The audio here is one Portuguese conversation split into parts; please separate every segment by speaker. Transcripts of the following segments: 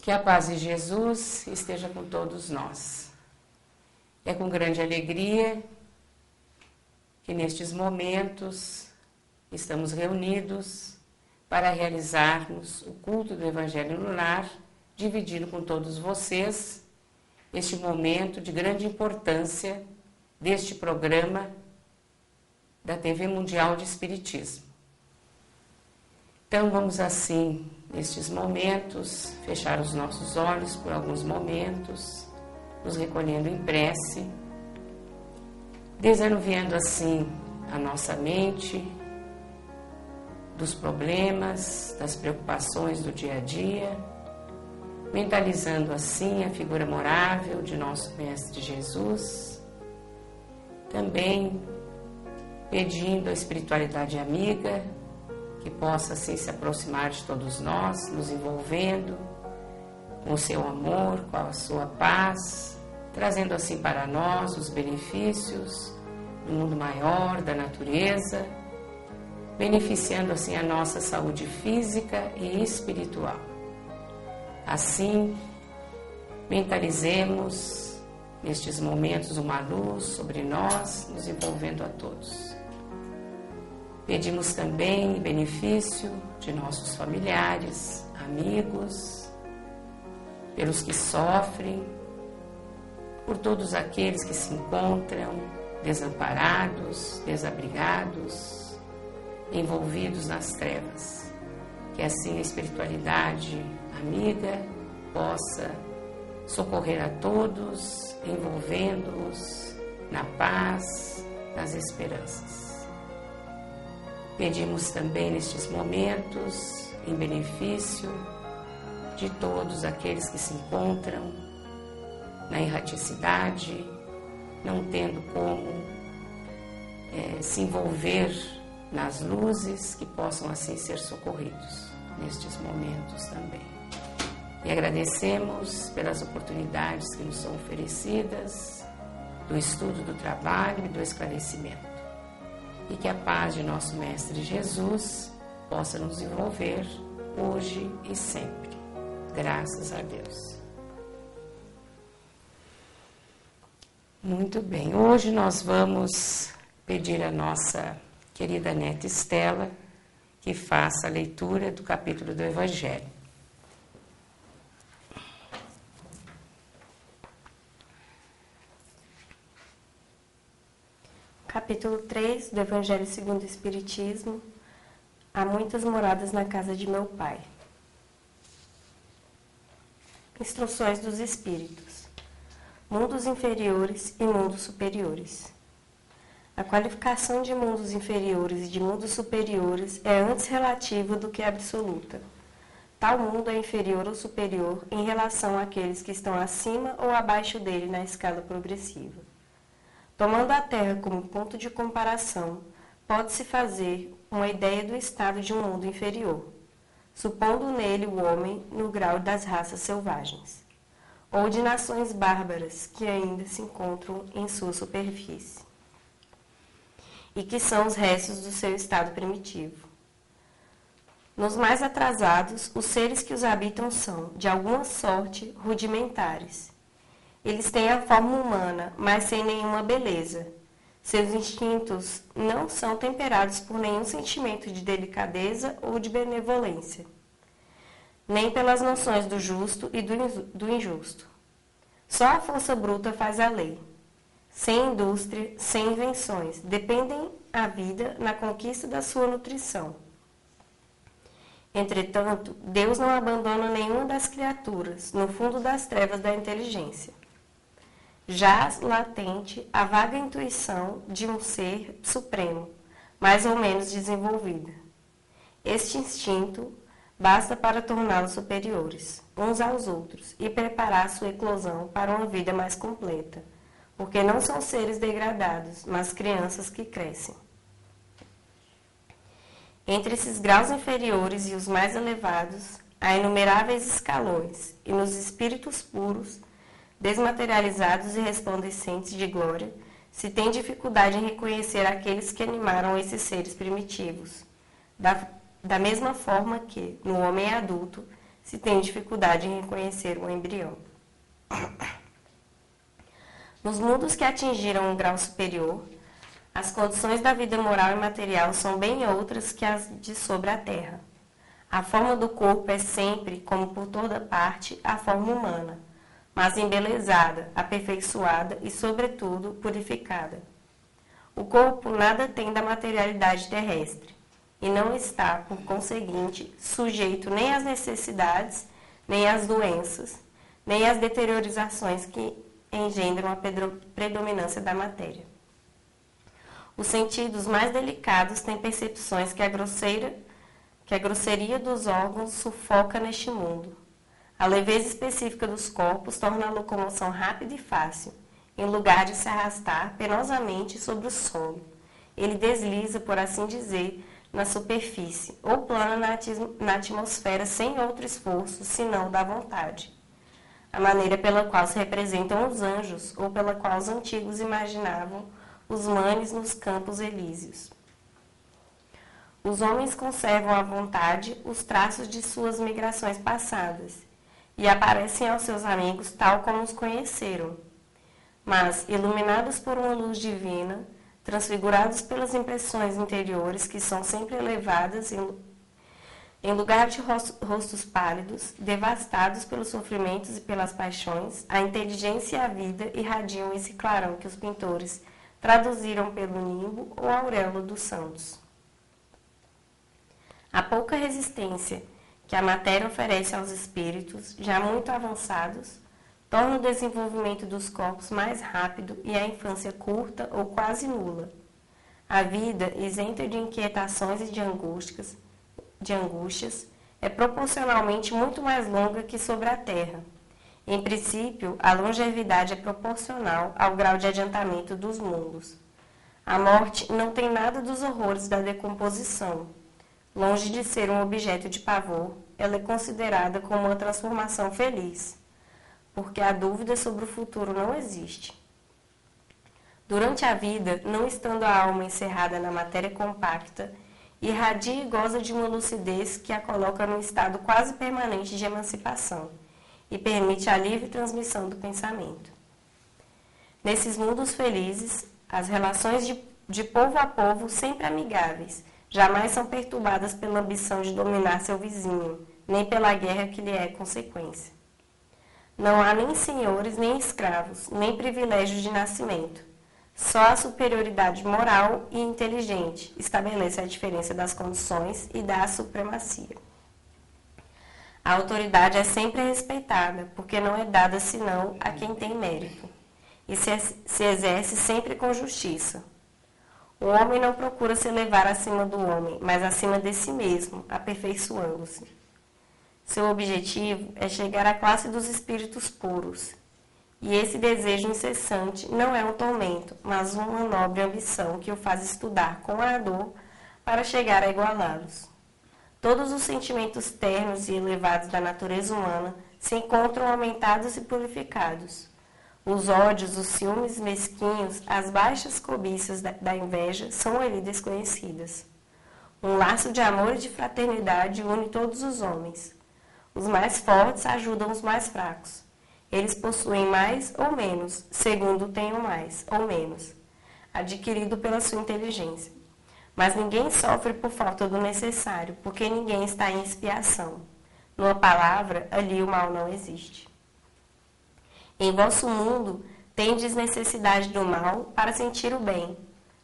Speaker 1: Que a paz de Jesus esteja com todos nós. É com grande alegria que nestes momentos estamos reunidos para realizarmos o culto do Evangelho no Lar, dividindo com todos vocês este momento de grande importância deste programa da TV Mundial de Espiritismo. Então vamos assim, nestes momentos, fechar os nossos olhos por alguns momentos, nos recolhendo em prece, desanuviando assim a nossa mente dos problemas, das preocupações do dia a dia, mentalizando assim a figura amorável de nosso Mestre Jesus, também pedindo a espiritualidade amiga que possa assim se aproximar de todos nós, nos envolvendo com o seu amor, com a sua paz, trazendo assim para nós os benefícios do mundo maior, da natureza, beneficiando assim a nossa saúde física e espiritual. Assim, mentalizemos nestes momentos uma luz sobre nós, nos envolvendo a todos. Pedimos também benefício de nossos familiares, amigos, pelos que sofrem, por todos aqueles que se encontram desamparados, desabrigados, envolvidos nas trevas. Que assim a espiritualidade amiga possa socorrer a todos, envolvendo-os na paz, nas esperanças. Pedimos também nestes momentos em benefício de todos aqueles que se encontram na erraticidade, não tendo como se envolver nas luzes, que possam assim ser socorridos nestes momentos também. E agradecemos pelas oportunidades que nos são oferecidas, do estudo, do trabalho e do esclarecimento. E que a paz de nosso Mestre Jesus possa nos envolver hoje e sempre. Graças a Deus. Muito bem, hoje nós vamos pedir à nossa querida neta Estela que faça a leitura do capítulo do Evangelho.
Speaker 2: Capítulo 3 do Evangelho segundo o Espiritismo. Há muitas moradas na casa de meu Pai. Instruções dos Espíritos. Mundos inferiores e mundos superiores. A qualificação de mundos inferiores e de mundos superiores é antes relativa do que absoluta. Tal mundo é inferior ou superior em relação àqueles que estão acima ou abaixo dele na escala progressiva. Tomando a Terra como ponto de comparação, pode-se fazer uma ideia do estado de um mundo inferior, supondo nele o homem no grau das raças selvagens, ou de nações bárbaras que ainda se encontram em sua superfície, e que são os restos do seu estado primitivo. Nos mais atrasados, os seres que os habitam são, de alguma sorte, rudimentares. Eles têm a forma humana, mas sem nenhuma beleza. Seus instintos não são temperados por nenhum sentimento de delicadeza ou de benevolência, nem pelas noções do justo e do injusto. Só a força bruta faz a lei. Sem indústria, sem invenções, dependem a vida na conquista da sua nutrição. Entretanto, Deus não abandona nenhuma das criaturas no fundo das trevas da inteligência. Jaz latente a vaga intuição de um ser supremo, mais ou menos desenvolvida. Este instinto basta para torná-los superiores, uns aos outros, e preparar sua eclosão para uma vida mais completa, porque não são seres degradados, mas crianças que crescem. Entre esses graus inferiores e os mais elevados, há inumeráveis escalões, e nos espíritos puros, desmaterializados e resplandecentes de glória, se tem dificuldade em reconhecer aqueles que animaram esses seres primitivos. Da mesma forma que, no homem adulto, se tem dificuldade em reconhecer o embrião. Nos mundos que atingiram um grau superior, as condições da vida moral e material são bem outras que as de sobre a Terra. A forma do corpo é sempre, como por toda parte, a forma humana, mas embelezada, aperfeiçoada e, sobretudo, purificada. O corpo nada tem da materialidade terrestre, e não está, por conseguinte, sujeito nem às necessidades, nem às doenças, nem às deteriorizações que engendram a predominância da matéria. Os sentidos mais delicados têm percepções que a grosseria dos órgãos sufoca neste mundo. A leveza específica dos corpos torna a locomoção rápida e fácil, em lugar de se arrastar penosamente sobre o solo. Ele desliza, por assim dizer, na superfície, ou plana na atmosfera sem outro esforço, senão da vontade. A maneira pela qual se representam os anjos, ou pela qual os antigos imaginavam os manes nos campos elíseos. Os homens conservam à vontade os traços de suas migrações passadas, e aparecem aos seus amigos tal como os conheceram. Mas, iluminados por uma luz divina, transfigurados pelas impressões interiores que são sempre elevadas em lugar de rostos pálidos, devastados pelos sofrimentos e pelas paixões, a inteligência e a vida irradiam esse clarão que os pintores traduziram pelo nimbo ou auréola dos santos. A pouca resistência que a matéria oferece aos espíritos, já muito avançados, torna o desenvolvimento dos corpos mais rápido e a infância curta ou quase nula. A vida, isenta de inquietações e de angústias, é proporcionalmente muito mais longa que sobre a Terra. Em princípio, a longevidade é proporcional ao grau de adiantamento dos mundos. A morte não tem nada dos horrores da decomposição. Longe de ser um objeto de pavor, ela é considerada como uma transformação feliz, porque a dúvida sobre o futuro não existe. Durante a vida, não estando a alma encerrada na matéria compacta, irradia e goza de uma lucidez que a coloca num estado quase permanente de emancipação e permite a livre transmissão do pensamento. Nesses mundos felizes, as relações de povo a povo sempre amigáveis, jamais são perturbadas pela ambição de dominar seu vizinho, nem pela guerra que lhe é consequência. Não há nem senhores, nem escravos, nem privilégios de nascimento. Só a superioridade moral e inteligente estabelece a diferença das condições e dá a supremacia. A autoridade é sempre respeitada, porque não é dada senão a quem tem mérito, e se exerce sempre com justiça. O homem não procura se elevar acima do homem, mas acima de si mesmo, aperfeiçoando-se. Seu objetivo é chegar à classe dos espíritos puros, e esse desejo incessante não é um tormento, mas uma nobre ambição que o faz estudar com ardor para chegar a igualá-los. Todos os sentimentos ternos e elevados da natureza humana se encontram aumentados e purificados. Os ódios, os ciúmes mesquinhos, as baixas cobiças da inveja são ali desconhecidas. Um laço de amor e de fraternidade une todos os homens. Os mais fortes ajudam os mais fracos. Eles possuem mais ou menos, segundo tenham mais ou menos, adquirido pela sua inteligência. Mas ninguém sofre por falta do necessário, porque ninguém está em expiação. Numa palavra, ali o mal não existe. Em vosso mundo, tendes necessidade do mal para sentir o bem,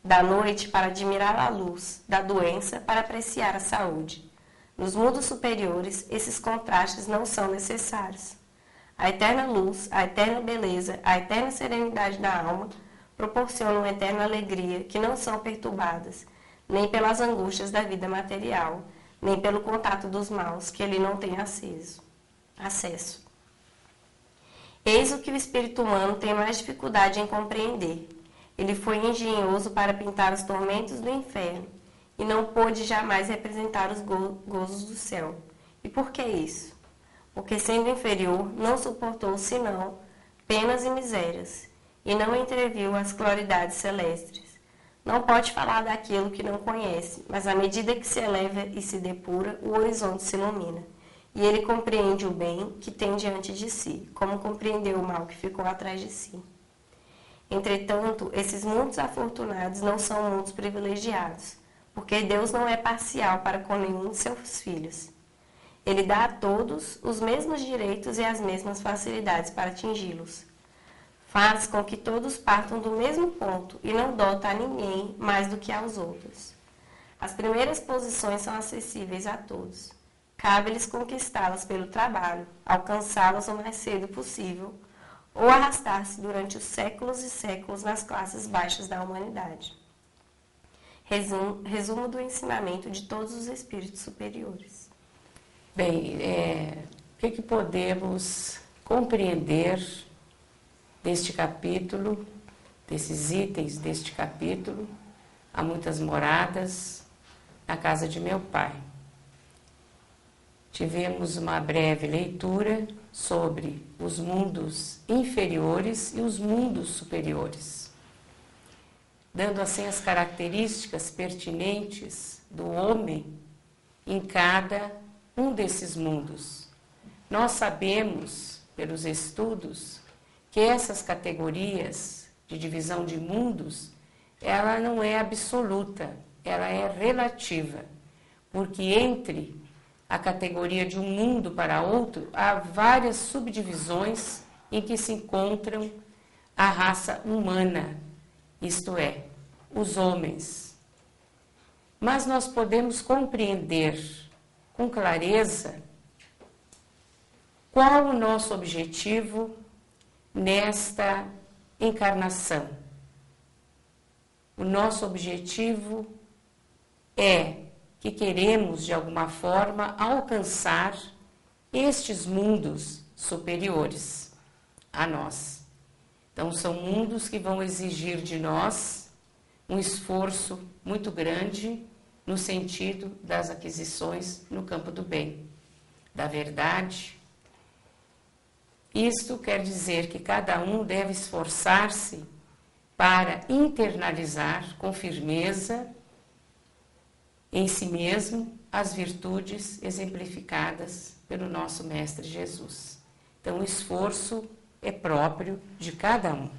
Speaker 2: da noite para admirar a luz, da doença para apreciar a saúde. Nos mundos superiores, esses contrastes não são necessários. A eterna luz, a eterna beleza, a eterna serenidade da alma proporcionam eterna alegria que não são perturbadas, nem pelas angústias da vida material, nem pelo contato dos maus que ele não tem acesso. Eis o que o espírito humano tem mais dificuldade em compreender. Ele foi engenhoso para pintar os tormentos do inferno e não pôde jamais representar os gozos do céu. E por que isso? Porque, sendo inferior, não suportou senão penas e misérias, e não entreviu as claridades celestes. Não pode falar daquilo que não conhece, mas à medida que se eleva e se depura, o horizonte se ilumina, e ele compreende o bem que tem diante de si, como compreendeu o mal que ficou atrás de si. Entretanto, esses mundos afortunados não são mundos privilegiados, porque Deus não é parcial para com nenhum de seus filhos. Ele dá a todos os mesmos direitos e as mesmas facilidades para atingi-los. Faz com que todos partam do mesmo ponto e não dota a ninguém mais do que aos outros. As primeiras posições são acessíveis a todos. Cabe-lhes conquistá-las pelo trabalho, alcançá-las o mais cedo possível, ou arrastar-se durante os séculos e séculos nas classes baixas da humanidade. Resumo do ensinamento de todos os espíritos superiores.
Speaker 1: Bem, o que podemos compreender deste capítulo, desses itens deste capítulo? Há muitas moradas na casa de meu pai. Tivemos uma breve leitura sobre os mundos inferiores e os mundos superiores, dando assim as características pertinentes do homem em cada um desses mundos. Nós sabemos, pelos estudos, que essas categorias de divisão de mundos, ela não é absoluta, ela é relativa, porque entre a categoria de um mundo para outro, há várias subdivisões em que se encontram a raça humana, isto é, os homens. Mas nós podemos compreender com clareza qual o nosso objetivo nesta encarnação. O nosso objetivo é que queremos, de alguma forma, alcançar estes mundos superiores a nós. Então, são mundos que vão exigir de nós um esforço muito grande no sentido das aquisições no campo do bem, da verdade. Isto quer dizer que cada um deve esforçar-se para internalizar com firmeza em si mesmo as virtudes exemplificadas pelo nosso Mestre Jesus. Então, o esforço é próprio de cada um.